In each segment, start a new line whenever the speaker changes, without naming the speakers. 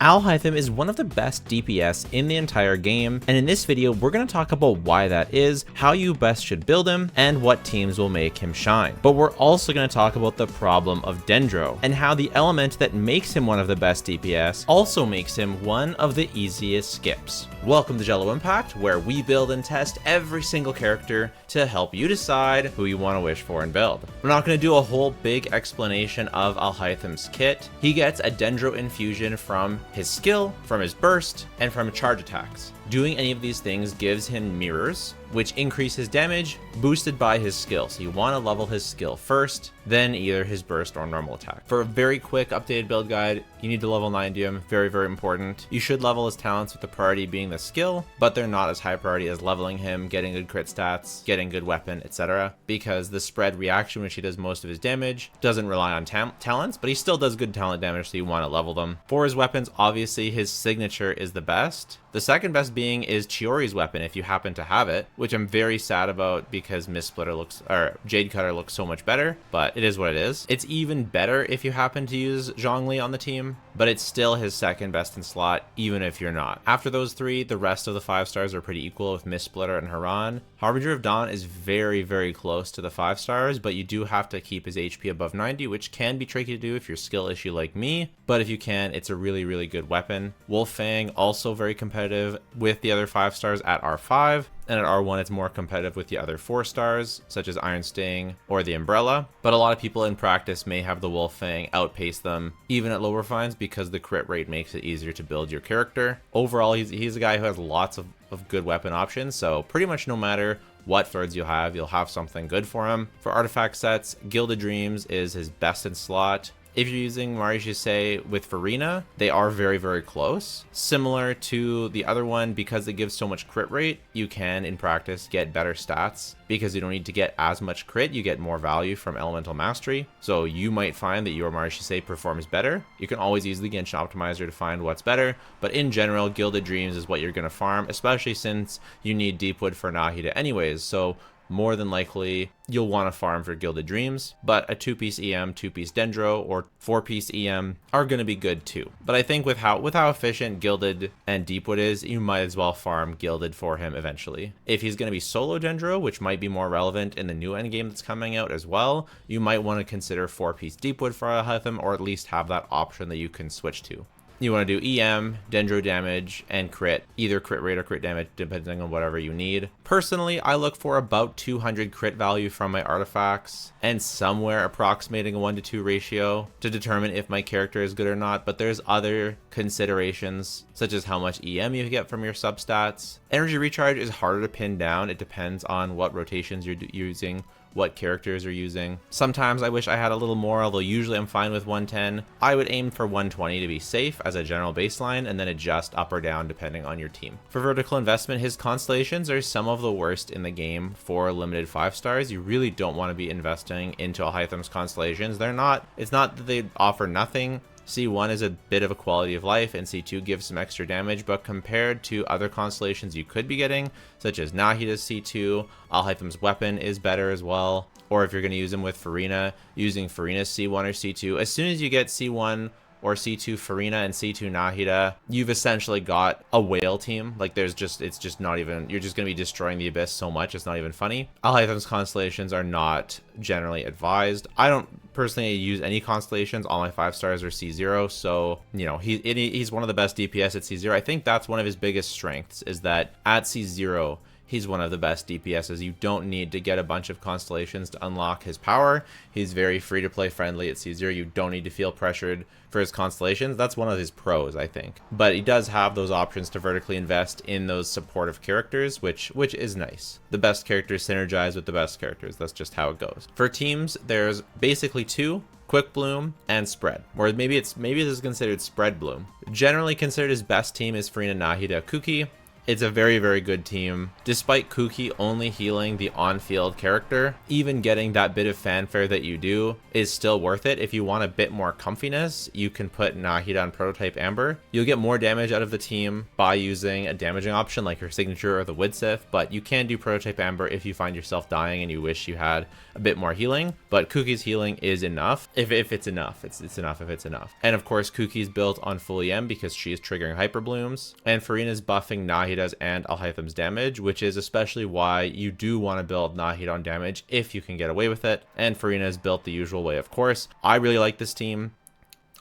Haitham is one of the best DPS in the entire game, and in this video we're going to talk about why that is, how you best should build him, and what teams will make him shine. But we're also going to talk about the problem of Dendro, and how the element that makes him one of the best DPS also makes him one of the easiest skips. Welcome to Jello Impact, where we build and test every single character to help you decide who you want to wish for and build. We're not going to do a whole big explanation of Haitham's kit. He gets a Dendro infusion from his skill, from his burst, and from charge attacks. Doing any of these things gives him mirrors, which increase his damage, boosted by his skill. So you want to level his skill first, then either his burst or normal attack. For a very quick updated build guide, you need to level 90 him, very important. You should level his talents with the priority being the skill, but they're not as high priority as leveling him, getting good crit stats, getting good weapon, etc. Because the spread reaction, which he does most of his damage, doesn't rely on talents, but he still does good talent damage, so you want to level them. For his weapons, obviously his signature is the best. The second best being is Chiori's weapon if you happen to have it, which I'm very sad about because Jade Cutter looks so much better, but it is what it is. It's even better if you happen to use Zhongli on the team, but it's still his second best in slot, even if you're not. After those three, the rest of the 5 stars are pretty equal with Mist-Splitter and Haran. Harbinger of Dawn is very close to the 5 stars, but you do have to keep his HP above 90, which can be tricky to do if you're skill issue like me, but if you can, it's a really good weapon. Wolf Fang, also very competitive with the other 5 stars at R5, and at R1 it's more competitive with the other 4 stars, such as Iron Sting or the Umbrella, but a lot of people in practice may have the Wolf Fang outpace them, even at lower fines, because the crit rate makes it easier to build your character. Overall, he's a guy who has lots of good weapon options, so pretty much no matter what thirds you'll have something good for him. For artifact sets, Gilded Dreams is his best in slot. If you're using Marie-José with Farina, they are very close. Similar to the other one, because it gives so much crit rate, you can, in practice, get better stats. Because you don't need to get as much crit, you get more value from Elemental Mastery. So you might find that your Marie-José performs better. You can always use the Genshin Optimizer to find what's better, but in general, Gilded Dreams is what you're going to farm, especially since you need Deepwood for Nahida anyways. So more than likely, you'll want to farm for Gilded Dreams, but a 2-piece EM, 2-piece Dendro, or 4-piece EM are going to be good too. But I think with how efficient Gilded and Deepwood is, you might as well farm Gilded for him eventually. If he's going to be solo Dendro, which might be more relevant in the new endgame that's coming out as well, you might want to consider 4-piece Deepwood for Haitham, or at least have that option that you can switch to. You want to do EM, Dendro damage, and crit, either crit rate or crit damage, depending on whatever you need. Personally, I look for about 200 crit value from my artifacts, and somewhere approximating a 1-to-2 ratio to determine if my character is good or not, but there's other considerations, such as how much EM you get from your substats. Energy recharge is harder to pin down. It depends on what rotations you're using, what characters are using. Sometimes I wish I had a little more, although usually I'm fine with 110. I would aim for 120 to be safe as a general baseline, and then adjust up or down depending on your team. For vertical investment, his constellations are some of the worst in the game for limited 5 stars. You really don't want to be investing into Haitham's constellations. It's not that they offer nothing. C1 is a bit of a quality of life, and C2 gives some extra damage, but compared to other constellations you could be getting, such as Nahida's C2, Haitham's weapon is better as well. Or if you're going to use him with Farina, using Farina's C1 or C2, as soon as you get C1 or C2 Farina and C2 Nahida, you've essentially got a whale team. Like it's just not even, you're just going to be destroying the Abyss so much, it's not even funny. Haitham's constellations are not generally advised. I don't personally use any constellations. All my 5 stars are C0, so you know he's one of the best DPS at C0. I think that's one of his biggest strengths, is that at C0 he's one of the best DPSs. You don't need to get a bunch of constellations to unlock his power. He's very free to play friendly at C0. You don't need to feel pressured for his constellations. That's one of his pros, I think. But he does have those options to vertically invest in those supportive characters, which is nice. The best characters synergize with the best characters. That's just how it goes. For teams, there's basically 2. Quick Bloom and Spread, or maybe this is considered Spread Bloom. Generally considered his best team is Farina, Nahida, Kuki. It's a very, very good team. Despite Kuki only healing the on-field character, even getting that bit of fanfare that you do is still worth it. If you want a bit more comfiness, you can put Nahida on Prototype Amber. You'll get more damage out of the team by using a damaging option like her signature or the Widsith, but you can do Prototype Amber if you find yourself dying and you wish you had a bit more healing. But Kuki's healing is enough if it's enough. It's enough if it's enough. And of course, Kuki's built on full EM because she is triggering Hyper Blooms, and Furina's buffing Nahida's and Alhaitham's damage, which is especially why you do want to build Nahida on damage if you can get away with it. And Furina is built the usual way, of course. I really like this team.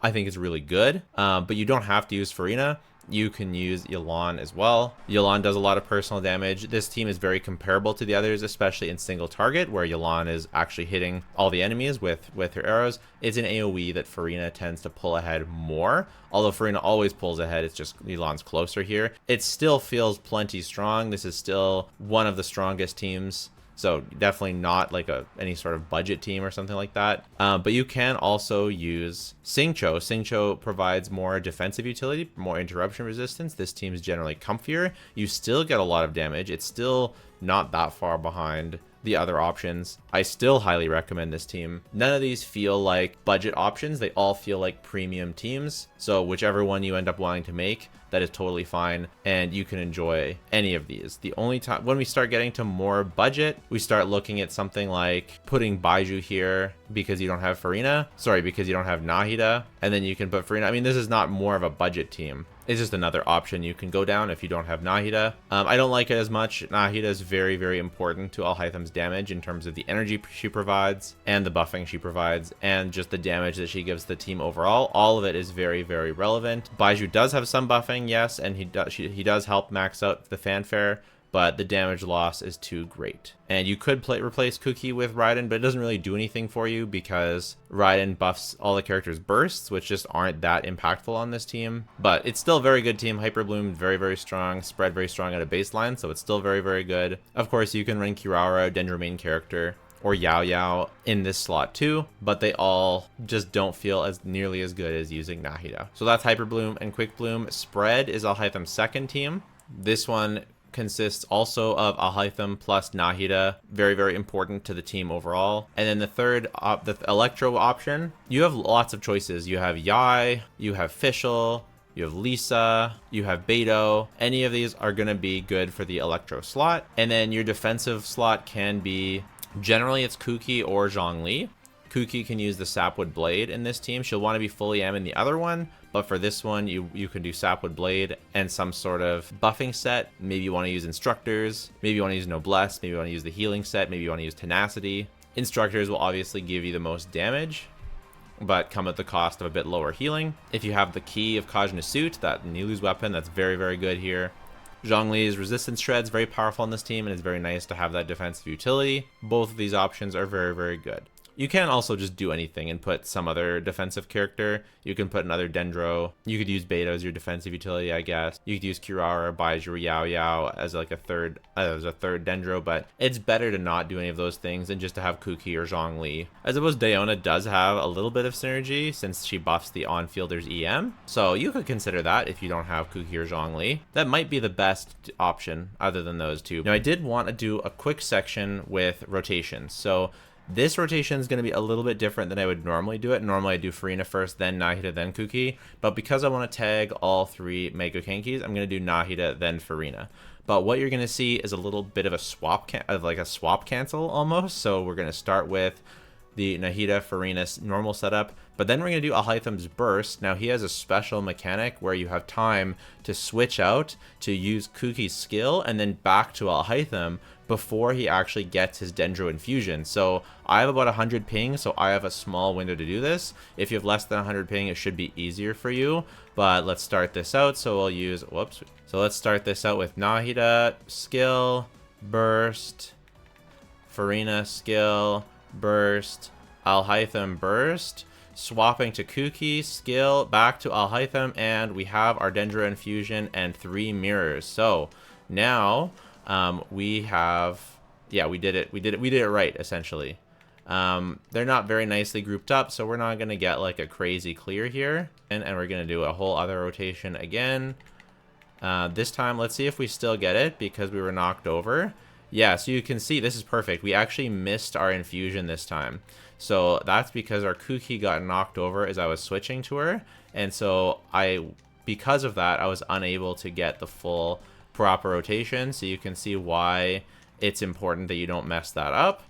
I think it's really good, but you don't have to use Furina. You can use Yelan as well. Yelan does a lot of personal damage. This team is very comparable to the others, especially in single target, where Yelan is actually hitting all the enemies with her arrows. It's an AoE that Furina tends to pull ahead more. Although Furina always pulls ahead, it's just Yelan's closer here. It still feels plenty strong. This is still one of the strongest teams. So definitely not like any sort of budget team or something like that. But you can also use Xingqiu. Xingqiu provides more defensive utility, more interruption resistance. This team is generally comfier. You still get a lot of damage. It's still not that far behind the other options. I still highly recommend this team. None of these feel like budget options. They all feel like premium teams. So whichever one you end up wanting to make, that is totally fine, and you can enjoy any of these. The only time when we start getting to more budget, we start looking at something like putting Baiju here because you don't have Furina, because you don't have Nahida, and then you can put Furina. I mean, this is not more of a budget team. It's just another option you can go down if you don't have Nahida. I don't like it as much. Nahida is very, very important to Alhaitham's damage in terms of the energy she provides and the buffing she provides and just the damage that she gives the team overall. All of it is very, very relevant. Baiju does have some buffing, yes, and he does help max out the fanfare, but the damage loss is too great. And you could replace Kuki with Raiden, but it doesn't really do anything for you because Raiden buffs all the characters' bursts, which just aren't that impactful on this team. But it's still a very good team. Hyper Bloom, very, very strong. Spread, very strong at a baseline, so it's still very, very good. Of course, you can run Kiraura, Dendro main character, or Yao Yao in this slot too, but they all just don't feel as nearly as good as using Nahida. So that's Hyper Bloom and Quick Bloom. Spread is Alhaitham's second team. This one consists also of Alhaitham plus Nahida, very, very important to the team overall. And then the third, the Electro option, you have lots of choices. You have Yai, you have Fischl, you have Lisa, you have Beidou. Any of these are going to be good for the Electro slot. And then your defensive slot can be, generally it's Kuki or Zhongli. Kuki can use the Sapwood Blade in this team. She'll want to be fully M in the other one, but for this one, you can do Sapwood Blade and some sort of buffing set. Maybe you want to use Instructors, maybe you want to use Noblesse, maybe you want to use the healing set, maybe you want to use Tenacity. Instructors will obviously give you the most damage, but come at the cost of a bit lower healing. If you have the Key of Kajna Suit, that Nilou's weapon, that's very, very good here. Zhongli's Resistance Shred's very powerful on this team, and it's very nice to have that defensive utility. Both of these options are very, very good. You can also just do anything and put some other defensive character. You can put another Dendro. You could use Beidou as your defensive utility, I guess. You could use Kiraura, Baiju, Yao Yao as like a third Dendro, but it's better to not do any of those things and just to have Kuki or Zhongli. I suppose Daona does have a little bit of synergy since she buffs the on-fielder's EM, so you could consider that if you don't have Kuki or Zhongli. That might be the best option other than those two. Now, I did want to do a quick section with rotations. So this rotation is going to be a little bit different than I would normally do it. Normally I do Furina first, then Nahida, then Kuki. But because I want to tag all three Mega Kenkis, I'm going to do Nahida, then Furina. But what you're going to see is a little bit of a swap, like a swap cancel almost. So we're going to start with the Nahida Furina normal setup, but then we're going to do Alhaitham's Burst. Now he has a special mechanic where you have time to switch out to use Kuki's skill and then back to Alhaitham before he actually gets his Dendro infusion. So I have about 100 ping, so I have a small window to do this. If you have less than 100 ping, it should be easier for you, but let's start this out. So we'll use, whoops. So let's start this out with Nahida, skill, burst, Furina, skill, burst, Alhaitham, burst, swapping to Kuki, skill, back to Alhaitham, and we have our Dendro infusion and 3 mirrors. So now we have, yeah, we did it right, essentially. They're not very nicely grouped up, so we're not gonna get like a crazy clear here, and we're gonna do a whole other rotation again. This time, let's see if we still get it because we were knocked over. Yeah, so you can see this is perfect. We actually missed our infusion this time. So that's because our Kuki got knocked over as I was switching to her. And so because of that, I was unable to get the full proper rotation. So you can see why it's important that you don't mess that up.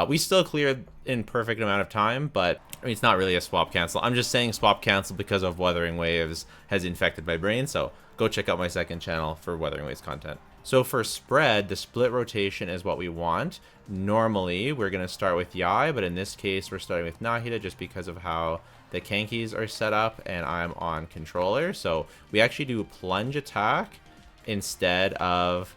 We still cleared in perfect amount of time, but I mean, it's not really a swap cancel. I'm just saying swap cancel because of Wuthering Waves has infected my brain. So go check out my second channel for Wuthering Waves content. So for spread, the split rotation is what we want. Normally, we're going to start with Yai, but in this case, we're starting with Nahida just because of how the Kankis are set up, and I'm on controller. So we actually do a plunge attack instead of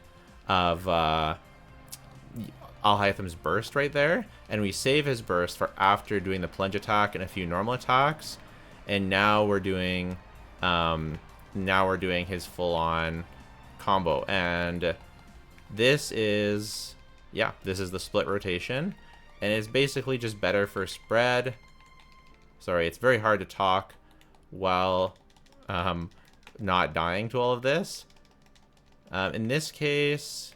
Alhaitham's burst right there, and we save his burst for after doing the plunge attack and a few normal attacks. And now we're doing his full-on combo, and this is the split rotation, and it's basically just better for spread. Sorry, it's very hard to talk while not dying to all of this. In this case,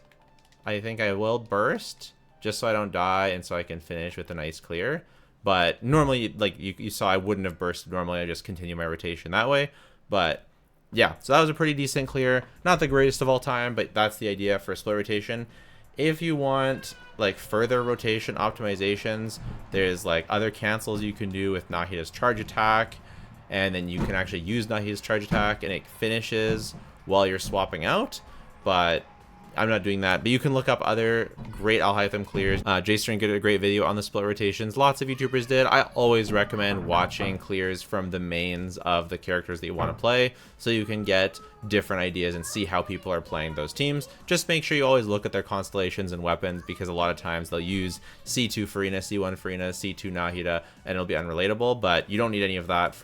I think I will burst just so I don't die and so I can finish with a nice clear. But normally, like you saw, I wouldn't have bursted normally. I just continue my rotation that way. But yeah, so that was a pretty decent clear. Not the greatest of all time, but that's the idea for a split rotation. If you want like further rotation optimizations, there's like other cancels you can do with Nahida's charge attack, and then you can actually use Nahida's charge attack and it finishes while you're swapping out. But I'm not doing that, but you can look up other great Alhaitham clears. J-String did a great video on the split rotations. Lots of YouTubers did. I always recommend watching clears from the mains of the characters that you want to play so you can get different ideas and see how people are playing those teams. Just make sure you always look at their constellations and weapons, because a lot of times they'll use C2 Furina, C1 Furina, C2 Nahida, and it'll be unrelatable, but you don't need any of that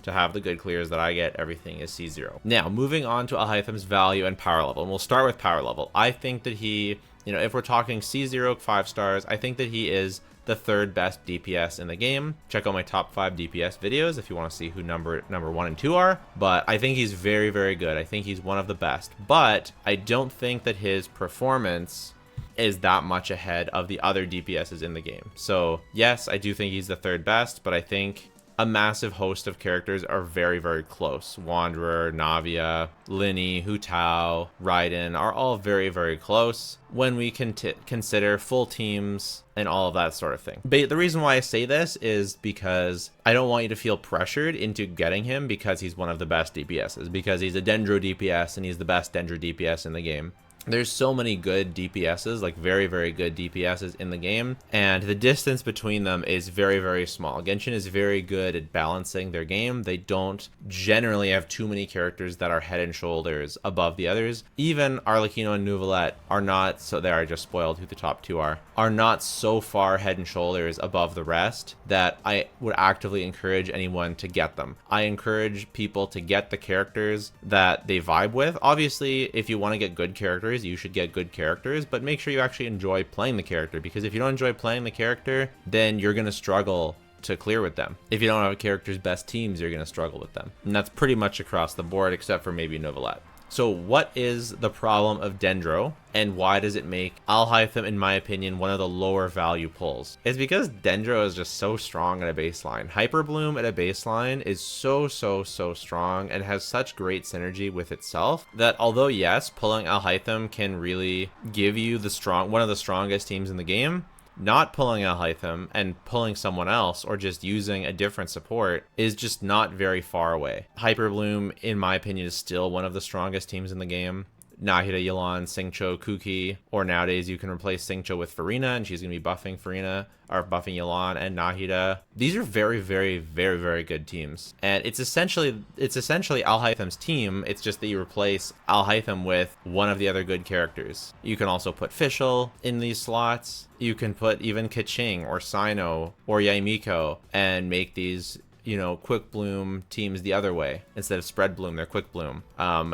to have the good clears that I get. Everything is C0. Now, moving on to Alhaitham's value and power level, and we'll start with power level. I think that he, if we're talking C0 5 stars, I think that he is the third best DPS in the game. Check out my top 5 DPS videos if you want to see who number 1 and 2 are. But I think he's very, very good. I think he's one of the best. But I don't think that his performance is that much ahead of the other DPSs in the game. So yes, I do think he's the third best, but I think a massive host of characters are very, very close. Wanderer, Navia, Linny, Hu Tao, Raiden are all very, very close when we can consider full teams and all of that sort of thing. But the reason why I say this is because I don't want you to feel pressured into getting him because he's one of the best DPSs, because he's a Dendro DPS and he's the best Dendro DPS in the game. There's so many good DPSs, like very, very good DPSs in the game, and the distance between them is very, very small. Genshin is very good at balancing their game. They don't generally have too many characters that are head and shoulders above the others. Even Arlecchino and Neuvillette are not, so they are just spoiled who the top 2 are not so far head and shoulders above the rest that I would actively encourage anyone to get them. I encourage people to get the characters that they vibe with. Obviously, if you want to get good characters, you should get good characters, but make sure you actually enjoy playing the character, because if you don't enjoy playing the character, then you're going to struggle to clear with them. If you don't have a character's best teams, you're going to struggle with them. And that's pretty much across the board, except for maybe Neuvillette. So what is the problem of Dendro, and why does it make Alhaitham, in my opinion, one of the lower value pulls? It's because Dendro is just so strong at a baseline. Hyper Bloom at a baseline is so strong and has such great synergy with itself that although yes, pulling Alhaitham can really give you one of the strongest teams in the game, not pulling Alhaitham and pulling someone else or just using a different support is just not very far away. Hyper Bloom, in my opinion, is still one of the strongest teams in the game. Nahida, Yelan, Xingqiu, Kuki, or nowadays you can replace Xingqiu with Furina and she's going to be buffing Furina, or buffing Yelan and Nahida. These are very, very, very, very good teams. And it's essentially Alhaitham's team. It's just that you replace Alhaitham with one of the other good characters. You can also put Fischl in these slots. You can put even Keqing or Sino or Yoimiya and make these you know, quick bloom teams the other way. Instead of spread bloom, they're quick bloom.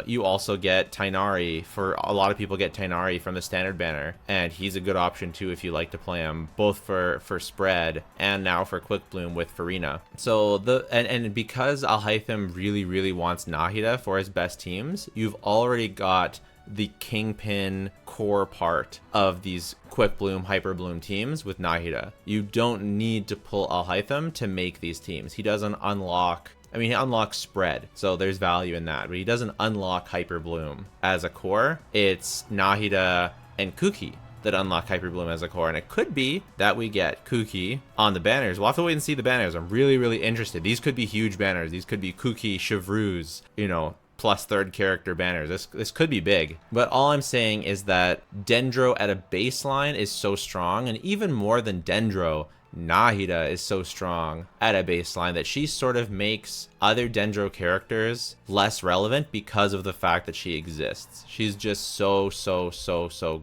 You also get Tighnari. For a lot of people get Tighnari from the standard banner, and he's a good option too if you like to play him both for spread and now for quick bloom with Farina. So and because Haitham really wants Nahida for his best teams, you've already got the kingpin core part of these quick bloom, hyper bloom teams with Nahida. You don't need to pull Haitham to make these teams. He doesn't unlock, I mean, he unlocks spread, so there's value in that, but he doesn't unlock hyper bloom as a core. It's Nahida and Kuki that unlock hyper bloom as a core, and it could be that we get Kuki on the banners. We'll have to wait and see the banners. I'm really interested. These could be huge banners. These could be Kuki, Chevreuse, you know, plus third character banners. This could be big. But all I'm saying is that Dendro at a baseline is so strong, and even more than Dendro, Nahida is so strong at a baseline that she sort of makes other Dendro characters less relevant because of the fact that she exists. She's just so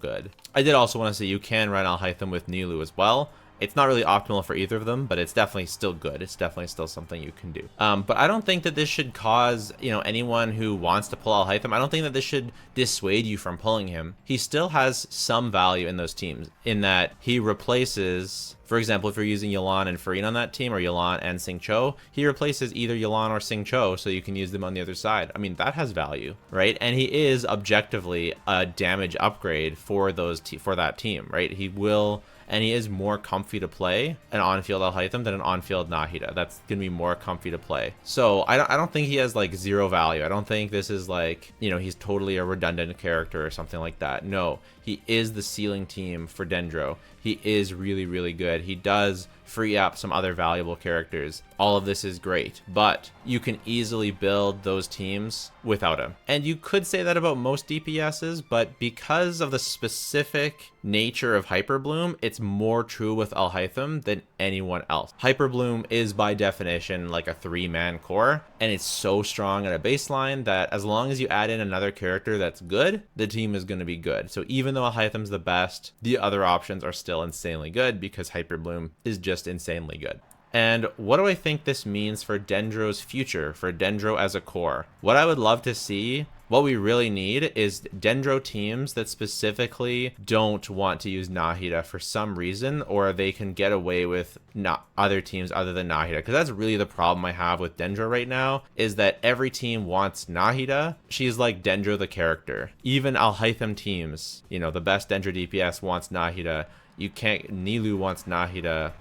good. I did also want to say you can run Haitham with Nilou as well. It's not really optimal for either of them, but it's definitely still good. It's definitely still something you can do. But I don't think that this should cause, you know, anyone who wants to pull Haitham, I don't think that this should dissuade you from pulling him. He still has some value in those teams in that he replaces, for example, if you're using Yelan and Farina on that team, or Yelan and Xingqiu, he replaces either Yelan or Xingqiu, so you can use them on the other side. I mean, that has value, right? And he is objectively a damage upgrade for that team, right? He will. And he is more comfy to play an on-field Haitham than an on-field Nahida. That's gonna be more comfy to play. So I don't think he has like zero value. I don't think this is like, you know, he's totally a redundant character or something like that. No, he is the ceiling team for Dendro. He is really good. He does free up some other valuable characters. All of this is great, but you can easily build those teams without him. And you could say that about most DPSs, but because of the specific nature of Hyper Bloom, it's more true with Haitham than anyone else. Hyper Bloom is by definition like a 3-man core, and it's so strong at a baseline that as long as you add in another character that's good, the team is going to be good. So even though Haitham's the best, the other options are still insanely good because Hyper Bloom is just insanely good. And what do I think this means for Dendro's future, for Dendro as a core? What I would love to see, what we really need is Dendro teams that specifically don't want to use Nahida for some reason, or they can get away with not other teams other than Nahida. Because that's really the problem I have with Dendro right now, is that every team wants Nahida. She's like Dendro the character. Even Haitham teams, you know, the best Dendro DPS wants Nahida. You can't, Nilou wants Nahida,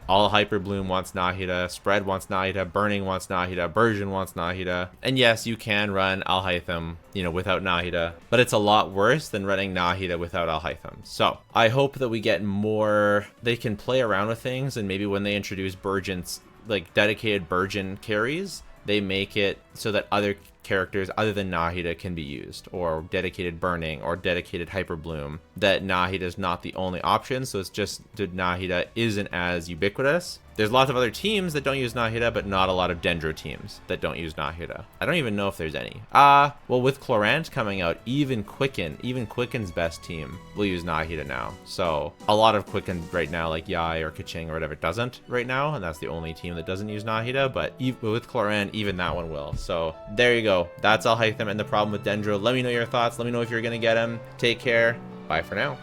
all Hyper Bloom wants Nahida, Spread wants Nahida, Burning wants Nahida, Burgeon wants Nahida. And yes, you can run Haitham, you know, without Nahida, but it's a lot worse than running Nahida without Haitham. So I hope that we get more, they can play around with things, and maybe when they introduce Burgeons, like dedicated Burgeon carries, they make it so that other characters other than Nahida can be used, or dedicated Burning or dedicated Hyper Bloom, that Nahida is not the only option, so it's just that Nahida isn't as ubiquitous. There's lots of other teams that don't use Nahida, but not a lot of Dendro teams that don't use Nahida. I don't even know if there's any. Well, with Chlorant coming out, even Quicken's best team will use Nahida now. So a lot of Quicken right now, like Yai or Keqing or whatever, doesn't right now, and that's the only team that doesn't use Nahida, but with Chlorant, even that one will. So there you go. That's Haitham and the problem with Dendro. Let me know your thoughts. Let me know if you're gonna get him. Take care. Bye for now.